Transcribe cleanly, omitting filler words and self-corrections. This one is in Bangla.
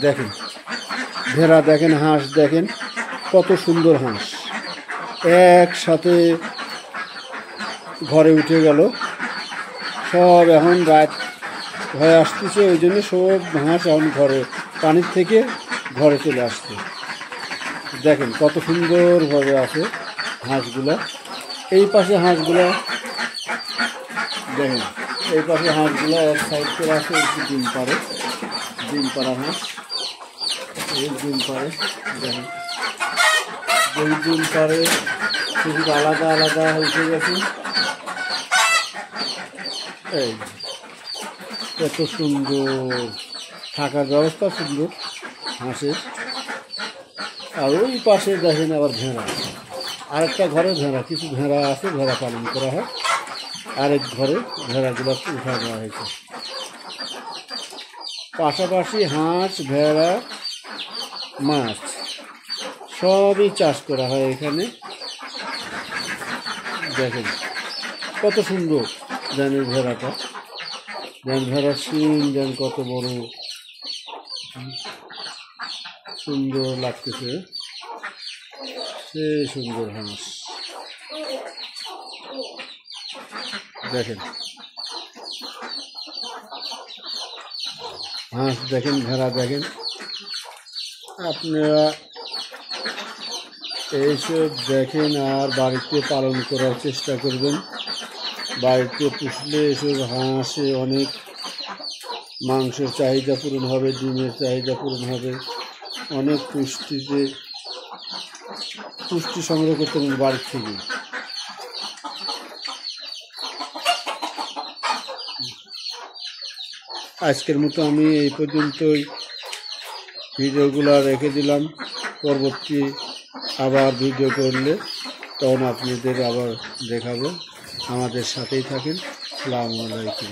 দেখেন ভেড়া দেখেন, হাঁস দেখেন, কত সুন্দর হাঁস একসাথে ঘরে উঠে গেল। সব এখন রাত হয়ে আসতেছে, ওই জন্য সব হাঁস এখন ঘরে পানির থেকে ঘরে চলে আসছে। দেখেন কত সুন্দরভাবে আছে হাঁসগুলা। এই পাশে হাঁসগুলা দেখেন, এই পাশে হাঁসগুলা এক সাইড করে আছে, একটু ডিম পারে, ডিম পাড়া হাঁস, এই ডিম পারে। দেখেন এই ডিম পারে শুধু আলাদা আলাদা উঠে গেছে। এই এত সুন্দর থাকার ব্যবস্থা সুন্দর হাঁসের। আর ওই পাশে দেখেন আবার ভেড়া, আরেকটা ঘরে ভেড়া, কিছু ভেড়া আছে, ভেড়া পালন করা হয়, আরেক ঘরে ভেড়াগুলো উঠা দেওয়া হয়েছে। পাশাপাশি হাঁস, ভেড়া, মাছ সবই চাষ করা হয় এখানে। দেখেন কত সুন্দর দেন ভেড়াটা, দেন ভেড়ার শিং দেন কত বড়, সুন্দর লাগতেছে, সে সুন্দর হাঁস। দেখেন হাঁস দেখেন, ভেড়া দেখেন। আপনারা এইসব দেখেন আর বাড়িতে পালন করার চেষ্টা করবেন। বাড়িতে পুষলে এসব হাঁসে অনেক মাংসের চাহিদা পূরণ হবে, ডিমের চাহিদা পূরণ হবে, অনেক পুষ্টি সংগ্রহ করতে হবে বাড়ির থেকে। আজকের মতো আমি এই পর্যন্তই ভিডিওগুলো রেখে দিলাম। পরবর্তী আবার ভিডিও করলে তখন আপনাদের আবার দেখাবো। আমাদের সাথেই থাকেন। আসসালামু আলাইকুম।